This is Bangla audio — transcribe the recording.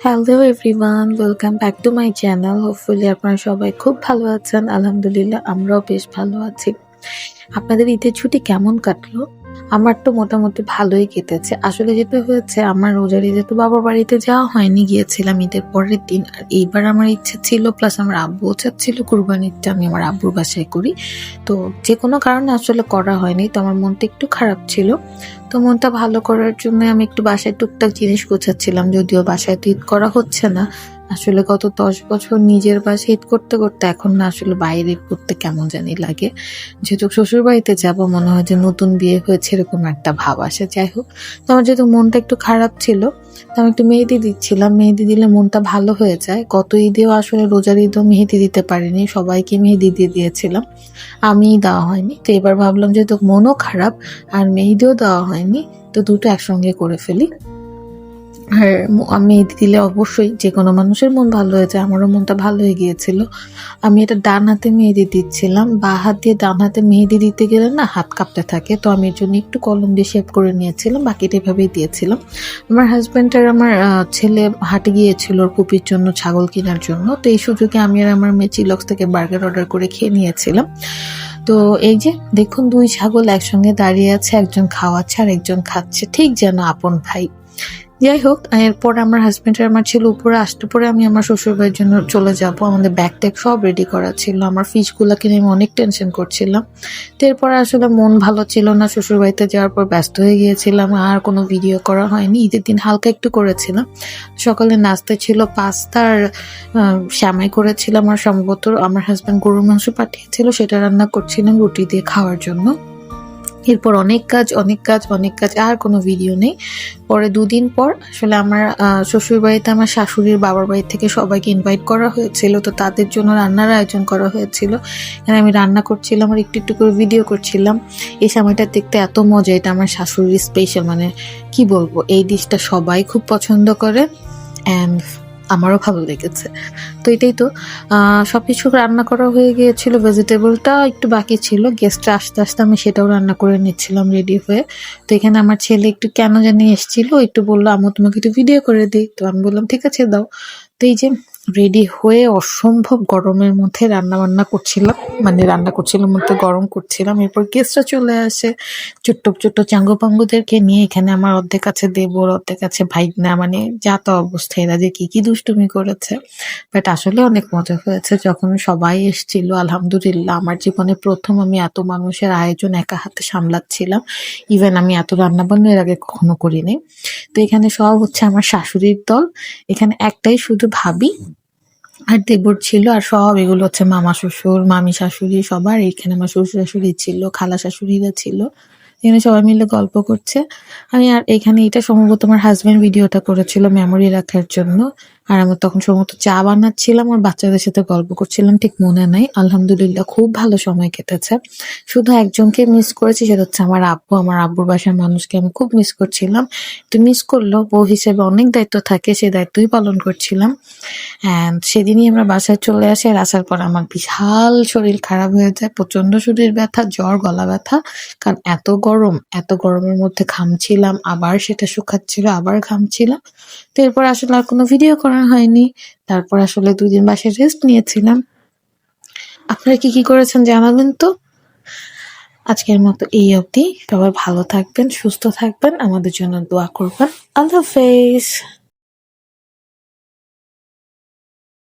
Hello everyone, welcome back to my channel. Hopefully আপনারা সবাই খুব ভালো আছেন। আলহামদুলিল্লাহ আমরাও বেশ ভালো আছি। আপনাদের ঈদের ছুটি কেমন কাটলো? আমার তো মোটামুটি ভালোই কেটেছে। আসলে যেটা হয়েছে, আমার রোজার ঈদে তো বাবার বাড়িতে যাওয়া হয়নি, গিয়েছিলাম ঈদের পরের দিন। আর এইবার আমার ইচ্ছা ছিল, প্লাস আমার আব্বুও চাচ্ছিল কুরবানিটা আমি আমার আব্বুর বাসায় করি। তো যে কোনো কারণে আসলে করা হয়নি। তো আমার মনটা একটু খারাপ ছিল। তো মনটা ভালো করার জন্য আমি একটু বাসায় টুকটাক জিনিস গোছাচ্ছিলাম, যদিও বাসায় তো ঈদ করা হচ্ছে না। আসলে গত 10 বছর নিজের বাসায় ঈদ করতে করতে এখন না আসলে বাইরে ঈদ করতে কেমন জানি লাগে। যেহেতু শ্বশুর বাড়িতে যাবো, মনে হয় যে নতুন বিয়ে হয়েছে এরকম একটা ভাব আসে। যাই হোক, তো আমার যেহেতু মনটা একটু খারাপ ছিল, তো আমি একটু মেহেদি দিচ্ছিলাম। মেহেদি দিলে মনটা ভালো হয়ে যায়। গত ঈদেও আসলে রোজার ঈদেও মেহেদি দিতে পারিনি, সবাইকে মেহেদি দিয়ে দিয়েছিলাম, আমিই দেওয়া হয়নি। তো এবার ভাবলাম যেহেতু মনও খারাপ আর মেহেদিও দেওয়া হয়নি, তো দুটো একসঙ্গে করে ফেলি। আর মেহেদি দিলে অবশ্যই যে কোনো মানুষের মন ভালো হয়ে যায়, আমারও মনটা ভালো হয়ে গিয়েছিল। আমি এটা ডান হাতে মেহেদি দিচ্ছিলাম, বা হাত দিয়ে ডান হাতে মেহেদি দিতে গেলে না হাত কাঁপতে থাকে। তো আমি এর জন্য একটু কলম দিয়ে শেপ করে নিয়েছিলাম, বাকিটা এভাবেই দিয়েছিলাম। আমার হাজব্যান্ড আর আমার ছেলে হাটে গিয়েছিল ওর পুপির জন্য ছাগল কেনার জন্য। তো এই সুযোগে আমি আর আমার মেয়ে চিলক্স থেকে বার্গার অর্ডার করে খেয়ে নিয়েছিলাম। তো এই যে দেখুন, দুই ছাগল একসঙ্গে দাঁড়িয়ে আছে, একজন খাওয়াচ্ছে আর একজন খাচ্ছে, ঠিক যেন আপন ভাই। যাই হোক, এরপর আমার হাজবেন্ড আর আমার ছেলে উপরে আসতে পরে আমি আমার শ্বশুর বাড়ির জন্য চলে যাব। আমাদের ব্যাগ ট্যাগ সব রেডি করা ছিল। আমার ফিশগুলাকে নিয়ে আমি অনেক টেনশন করছিলাম। তো এরপরে আসলে মন ভালো ছিল না, শ্বশুর বাড়িতে যাওয়ার পর ব্যস্ত হয়ে গিয়েছিলাম, আর কোনো ভিডিও করা হয়নি। ঈদের দিন হালকা একটু করেছিলাম। সকালে নাস্তা ছিল পাস্তা আর শ্যামাই করেছিলাম, আর সম্ভবত আমার হাজবেন্ড গরুর মাংস পাঠিয়েছিল, সেটা রান্না করছিলাম রুটি দিয়ে খাওয়ার জন্য। এরপর অনেক কাজ অনেক কাজ অনেক কাজ, আর কোনো ভিডিও নেই। পরে 2 দিন পর আসলে আমার শ্বশুর বাড়িতে আমার শাশুড়ির বাবার বাড়ি থেকে সবাইকে ইনভাইট করা হয়েছিল। তো তাদের জন্য রান্নার আয়োজন করা হয়েছিল। এখানে আমি রান্না করছিলাম আর একটু একটু করে ভিডিও করছিলাম। এই সময়টা দেখতে এত মজা, এটা আমার শাশুড়ির স্পেশাল, মানে কি বলবো, এই ডিশটা সবাই খুব পছন্দ করে অ্যান্ড আমারও ভালো লেগেছে। তো এটাই তো, সবকিছু রান্না করা হয়ে গিয়েছিল, ভেজিটেবলটা একটু বাকি ছিল, গেস্টরা আস্তে আস্তে আমি সেটাও রান্না করে নিচ্ছিলাম রেডি হয়ে। তো এখানে আমার ছেলে একটু কেন জানি এসেছিল, একটু বললো আম্মু তোমাকে একটু ভিডিও করে দিই। তো আমি বললাম ঠিক আছে দাও। তো এই যে রেডি হয়ে অসম্ভব গরমের মধ্যে রান্না বান্না করছিলাম, মানে রান্না করছিলাম মধ্যে গরম করছিলাম। এরপর গেস্টরা চলে আসে ছোট্ট ছোট্ট চাঙ্গু পাঙ্গুদেরকে নিয়ে। এখানে আমার অর্ধেক আছে দেবর, অর্ধেক আছে ভাইগনা, মানে যা তো অবস্থা, এরা যে কি কি দুষ্টুমি করেছে। বাট আসলে অনেক মজা হয়েছে যখন সবাই এসেছিল। আলহামদুলিল্লাহ, আমার জীবনে প্রথম আমি এত মানুষের আয়োজন একা হাতে সামলাচ্ছিলাম। ইভেন আমি এত রান্না বান্না এর আগে কখনো করিনি। তো এখানে সব হচ্ছে আমার শাশুড়ির দল, এখানে একটাই শুধু ভাবি আর দেবর ছিল, আর সব এগুলো হচ্ছে মামা শ্বশুর মামি শাশুড়ি সবার। এখানে আমার শ্বশুর শাশুড়ি ছিল, খালা শাশুড়িরা ছিল। এখানে সবাই মিলে গল্প করছে। আমি আর এখানে এটা সম্ভবত আমার হাজবেন্ড ভিডিওটা করেছিল মেমোরি রাখার জন্য। আর আমি তখন সম্ভবত চা বানাচ্ছিলাম আর বাচ্চাদের সাথে গল্প করছিলাম, ঠিক মনে নাই। আলহামদুলিল্লাহ খুব ভালো সময় কেটেছে। শুধু একজনকে মিস করেছি, সেটা হচ্ছে আমার আব্বু। আমার আব্বুর বাসার মানুষকে আমি খুব মিস করছিলাম। তো মিস করলেও বউ হিসেবে অনেক দায়িত্ব থাকে, সেই দায়িত্বই পালন করছিলাম। অ্যান্ড সেদিনই আমরা বাসায় চলে আসি। আর আসার পর আমার বিশাল শরীর খারাপ হয়ে যায়, প্রচন্ড শরীর ব্যথা, জ্বর, গলা ব্যথা। কারণ এত গরম, এত গরমের মধ্যে ঘামছিলাম, আবার সেটা শুকাচ্ছিল, আবার ঘামছিলাম। তো এরপর আসলে আর কোনো ভিডিও করা হয়নি। তারপর আসলে 2 দিন বাসায় রেস্ট নিয়েছিলাম। আপনারা কি কি করেছেন জানাবেন তো। আজকের মতো এই অবধি। সবাই ভালো থাকবেন, সুস্থ থাকবেন, আমাদের জন্য দোয়া করবেন। আল্লাহ হাফেজ।